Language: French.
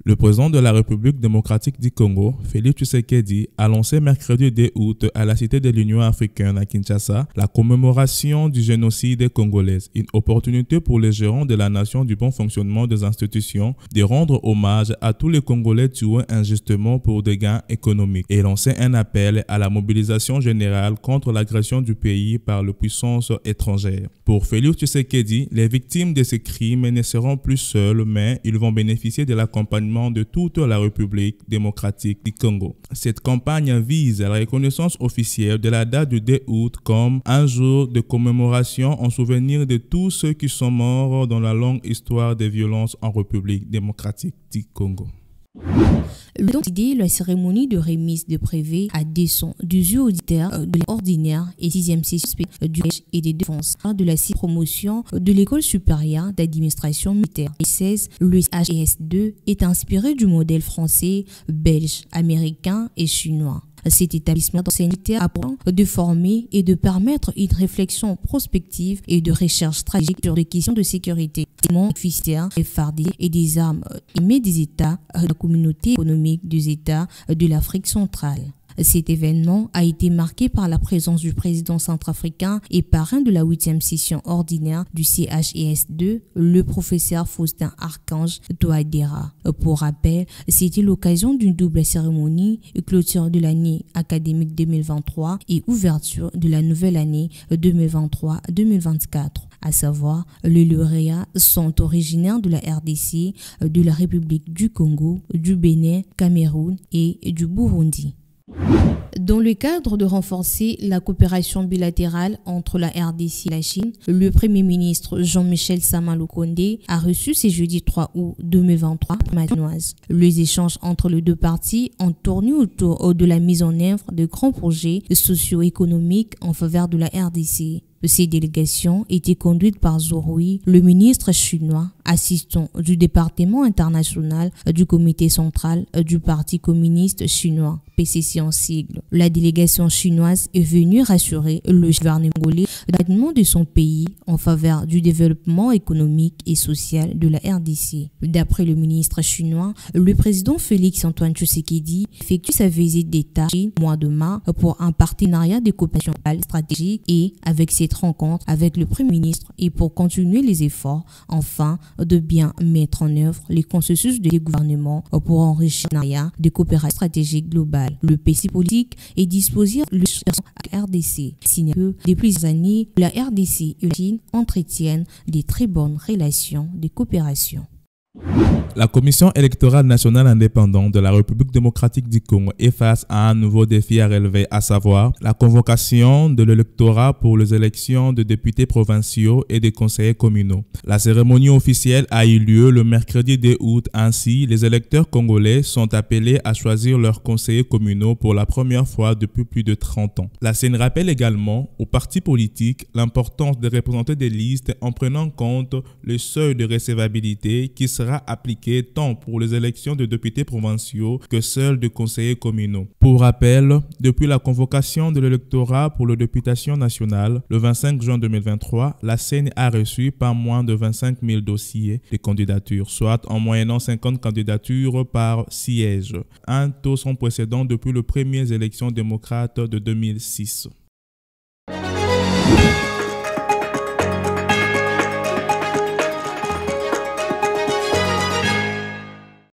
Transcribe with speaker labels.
Speaker 1: Le président de la République démocratique du Congo, Félix Tshisekedi, a lancé mercredi 2 août à la Cité de l'Union africaine à Kinshasa la commémoration du génocide congolais, une opportunité pour les gérants de la nation du bon fonctionnement des institutions de rendre hommage à tous les Congolais tués injustement pour des gains économiques et lancer un appel à la mobilisation générale contre l'agression du pays par les puissances étrangères. Pour Félix Tshisekedi, les victimes de ces crimes ne seront plus seules, mais ils vont bénéficier de l'accompagnement de toute la République démocratique du Congo. Cette campagne vise à la reconnaissance officielle de la date du 2 août comme un jour de commémoration en souvenir de tous ceux qui sont morts dans la longue histoire des violences en République démocratique du Congo.
Speaker 2: La cérémonie de remise de brevets à dessein du jeu auditeur de l'ordinaire et 6e session du collège et des défenses de la promotion de l'école supérieure d'administration militaire. Le 16, le CHES2 est inspiré du modèle français, belge, américain et chinois. Cet établissement sanitaire apprend de former et de permettre une réflexion prospective et de recherche stratégique sur les questions de sécurité. Officiers, FARD et des armes émis des États de la communauté économique des États de l'Afrique centrale. Cet événement a été marqué par la présence du président centrafricain et parrain de la 8e session ordinaire du CHES2, le professeur Faustin Archange Touadéra. Pour rappel, c'était l'occasion d'une double cérémonie, clôture de l'année académique 2023 et ouverture de la nouvelle année 2023-2024. À savoir, les lauréats sont originaires de la RDC, de la République du Congo, du Bénin, Cameroun et du Burundi. Dans le cadre de renforcer la coopération bilatérale entre la RDC et la Chine, le Premier ministre Jean-Michel Sama-Lukonde a reçu ce jeudi 3 août 2023 Matinoise. Les échanges entre les deux parties ont tourné autour de la mise en œuvre de grands projets socio-économiques en faveur de la RDC. Ces délégations étaient conduites par Zhou Rui, le ministre chinois, assistant du département international du comité central du Parti communiste chinois, PCC en sigle. La délégation chinoise est venue rassurer le gouvernement congolais de son pays en faveur du développement économique et social de la RDC. D'après le ministre chinois, le président Félix Antoine Tshisekedi effectue sa visite d'État au mois de mars pour un partenariat de coopération stratégique et avec cette rencontre avec le Premier ministre et pour continuer les efforts, enfin, de bien mettre en œuvre les consensus des gouvernements pour enrichir l'area de coopération stratégique globale. Le PC politique est disposé le à la RDC. Sinon, depuis des années, la RDC et la Chine entretiennent des très bonnes relations de coopération.
Speaker 1: La Commission électorale nationale indépendante de la République démocratique du Congo est face à un nouveau défi à relever, à savoir la convocation de l'électorat pour les élections de députés provinciaux et des conseillers communaux. La cérémonie officielle a eu lieu le mercredi 2 août. Ainsi, les électeurs congolais sont appelés à choisir leurs conseillers communaux pour la première fois depuis plus de 30 ans. La CENI rappelle également aux partis politiques l'importance de représenter des listes en prenant en compte le seuil de recevabilité qui sera appliqué tant pour les élections de députés provinciaux que celles de conseillers communaux. Pour rappel, depuis la convocation de l'électorat pour la députation nationale, le 25 juin 2023, la CENI a reçu pas moins de 25 000 dossiers de candidatures, soit en moyennant 50 candidatures par siège, un taux sans précédent depuis les premières élections démocrates de 2006.